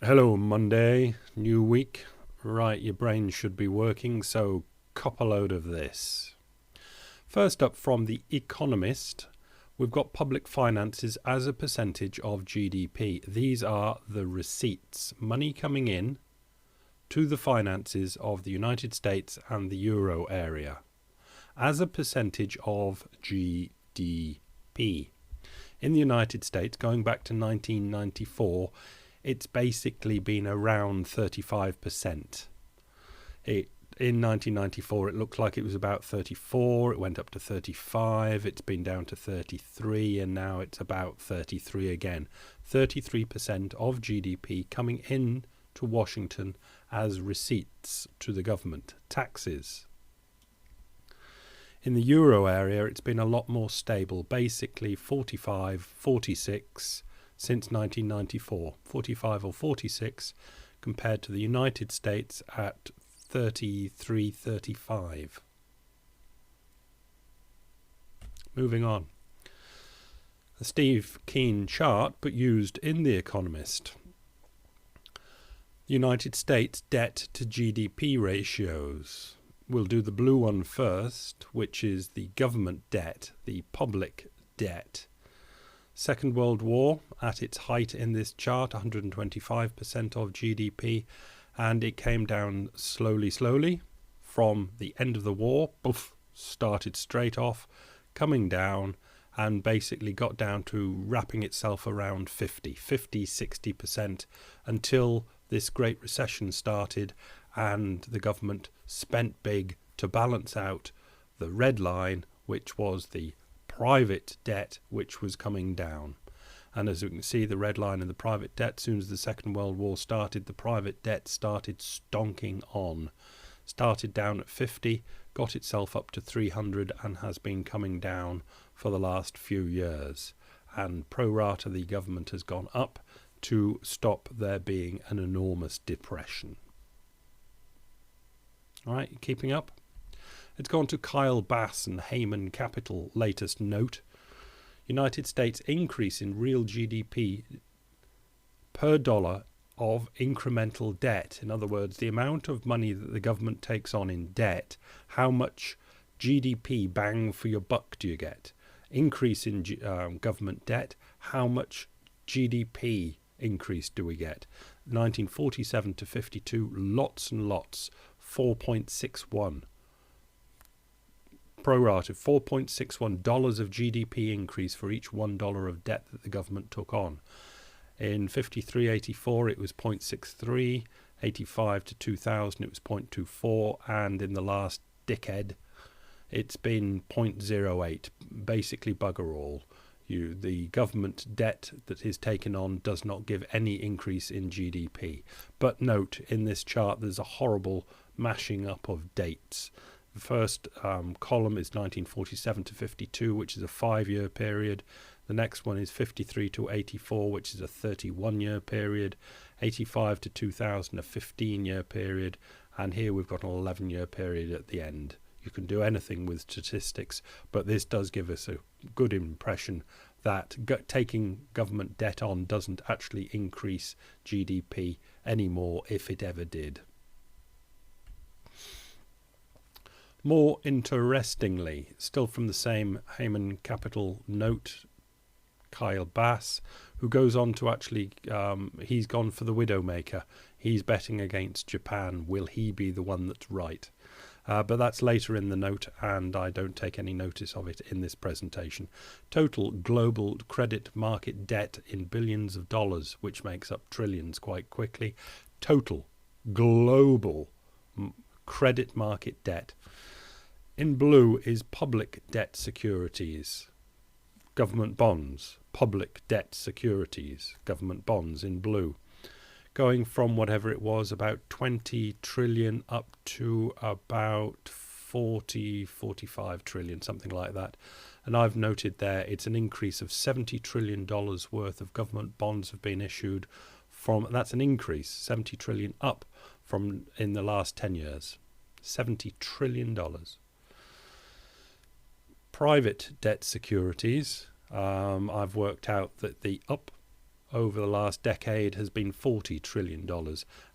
Hello, Monday, new week. Right, your brain should be working, so cop a load of this. First up from The Economist, we've got public finances as a percentage of GDP. These are the receipts, money coming in to the finances of the United States and the Euro area as a percentage of GDP. In the United States, going back to 1994, it's basically been around 35%. In 1994, it looked like it was about 34. It went up to 35. It's been down to 33, and now it's about 33 again. 33% of GDP coming in to Washington as receipts to the government, taxes. In the euro area, it's been a lot more stable, basically 45, 46 since 1994, 45 or 46 compared to the United States at 33, 35. Moving on. A Steve Keen chart, but used in The Economist. United States debt to GDP ratios. We'll do the blue one first, which is the government debt, the public debt. Second World War, at its height in this chart, 125% of GDP, and it came down slowly from the end of the war, started straight off, coming down, and basically got down to wrapping itself around 60% until this Great Recession started and the government spent big to balance out the red line, which was the private debt, which was coming down. And as you can see, the red line in the private debt, as soon as the Second World War started, the private debt started stonking on. Started down at 50, got itself up to 300 and has been coming down for the last few years. And pro rata, the government has gone up to stop there being an enormous depression. All right, keeping up? It's gone to Kyle Bass and Heyman Capital latest note. United States increase in real GDP per dollar of incremental debt. In other words, the amount of money that the government takes on in debt, how much GDP bang for your buck do you get? Increase in government debt, how much GDP increase do we get? 1947 to 52, lots and lots, 4.61. Prorated $4.61 of GDP increase for each $1 of debt that the government took on. In 53-84 it was 0.63, 85 to 2000 it was 0.24, and in the last decade it's been 0.08, basically bugger all. The government debt that is taken on does not give any increase in GDP. But note, in this chart there's a horrible mashing up of dates. The first column is 1947 to 52, which is a 5-year period. The next one is 53 to 84, which is a 31-year period. 85 to 2000, a 15-year period. And here we've got an 11-year period at the end. You can do anything with statistics, but this does give us a good impression that taking government debt on doesn't actually increase GDP anymore, if it ever did. More interestingly, still from the same Heyman Capital note, Kyle Bass, who goes on to actually, he's gone for the Widowmaker. He's betting against Japan. Will he be the one that's right? But that's later in the note, and I don't take any notice of it in this presentation. Total global credit market debt in billions of dollars, which makes up trillions quite quickly. Total global credit market debt. In blue is public debt securities, government bonds, public debt securities, government bonds in blue. Going from whatever it was, about 20 trillion up to about 40, 45 trillion, something like that. And I've noted there it's an increase of $70 trillion worth of government bonds have been issued from, that's an increase, 70 trillion up from in the last 10 years. $70 trillion. Private debt securities, I've worked out that the up over the last decade has been $40 trillion.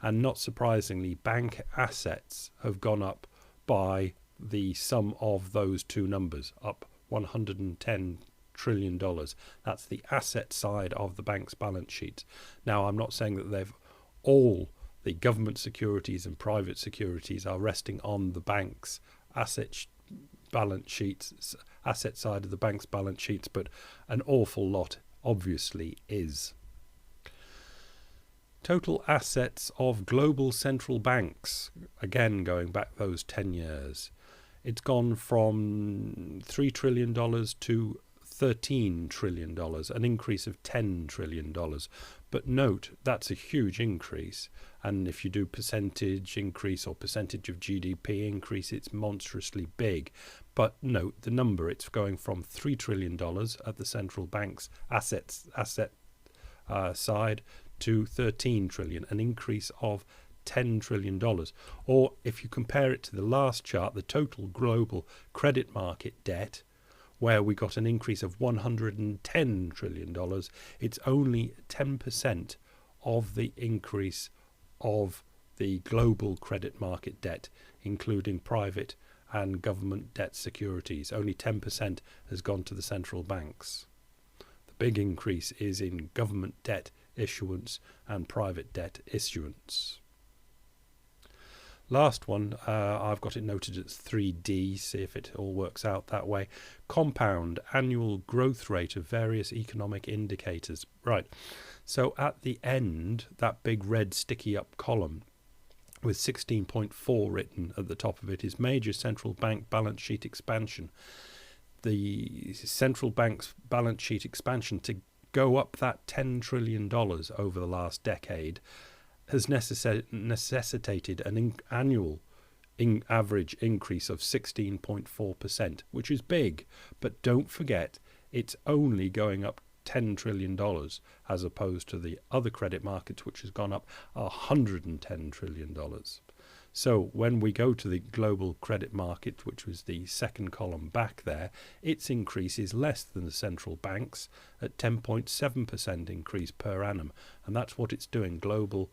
And not surprisingly, bank assets have gone up by the sum of those two numbers, up $110 trillion. That's the asset side of the bank's balance sheet. Now, I'm not saying that all the government securities and private securities are resting on the bank's asset balance sheets, asset side of the bank's balance sheets, but an awful lot obviously is. Total assets of global central banks, again going back those 10 years, it's gone from $3 trillion to $13 trillion, an increase of $10 trillion. But note, that's a huge increase. And if you do percentage increase or percentage of GDP increase, it's monstrously big. But note the number, it's going from $3 trillion at the central bank's asset side to $13 trillion, an increase of $10 trillion. Or if you compare it to the last chart, the total global credit market debt, where we got an increase of $110 trillion, it's only 10% of the increase of the global credit market debt, including private and government debt securities. Only 10% has gone to the central banks. The big increase is in government debt issuance and private debt issuance. Last one, I've got it noted as 3D, see if it all works out that way. Compound annual growth rate of various economic indicators. Right, so at the end, that big red sticky up column with 16.4 written at the top of it is major central bank balance sheet expansion. The central bank's balance sheet expansion to go up that $10 trillion over the last decade has necessitated an annual average increase of 16.4%, which is big. But don't forget, it's only going up $10 trillion as opposed to the other credit markets, which has gone up $110 trillion. So when we go to the global credit market, which was the second column back there, its increase is less than the central banks at 10.7% increase per annum. And that's what it's doing. Global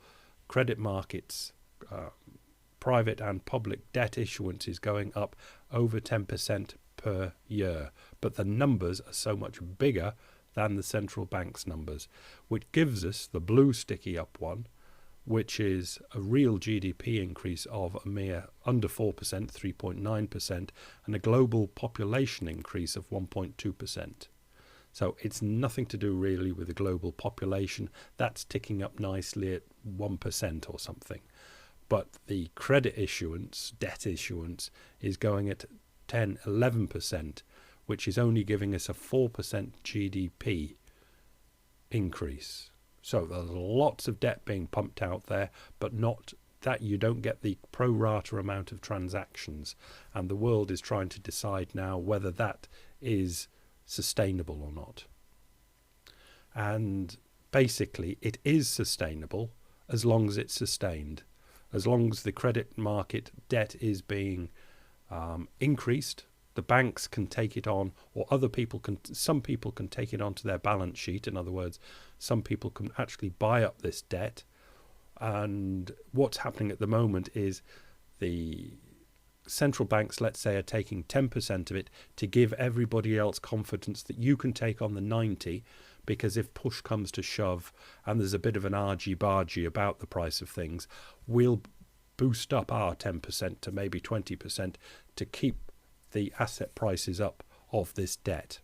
credit markets, private and public debt issuance is going up over 10% per year. But the numbers are so much bigger than the central bank's numbers, which gives us the blue sticky up one, which is a real GDP increase of a mere under 4%, 3.9%, and a global population increase of 1.2%. So it's nothing to do really with the global population. That's ticking up nicely at 1% or something. But the credit issuance, debt issuance, is going at 10, 11%, which is only giving us a 4% GDP increase. So there's lots of debt being pumped out there, but not that you don't get the pro rata amount of transactions. And the world is trying to decide now whether that is sustainable or not. And basically it is sustainable as long as it's sustained. As long as the credit market debt is being increased, the banks can take it on, or some people can take it onto their balance sheet. In other words, some people can actually buy up this debt. And what's happening at the moment is the central banks, let's say, are taking 10% of it to give everybody else confidence that you can take on the 90, because if push comes to shove and there's a bit of an argy-bargy about the price of things, we'll boost up our 10% to maybe 20% to keep the asset prices up of this debt.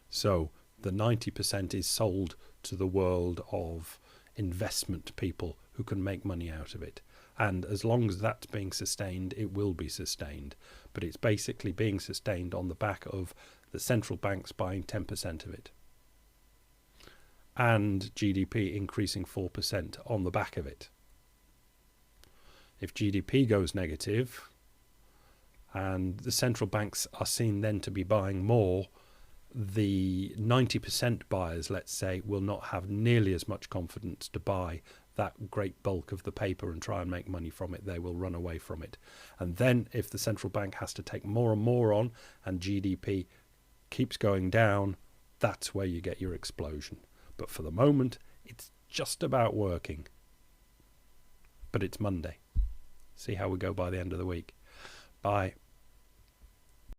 So the 90% is sold to the world of investment people who can make money out of it. And as long as that's being sustained, it will be sustained. But it's basically being sustained on the back of the central banks buying 10% of it. And GDP increasing 4% on the back of it. If GDP goes negative, and the central banks are seen then to be buying more, the 90% buyers, let's say, will not have nearly as much confidence to buy that great bulk of the paper and try and make money from it. They will run away from it. And then if the central bank has to take more and more on and GDP keeps going down, that's where you get your explosion. But for the moment, it's just about working. But it's Monday. See how we go by the end of the week. Bye.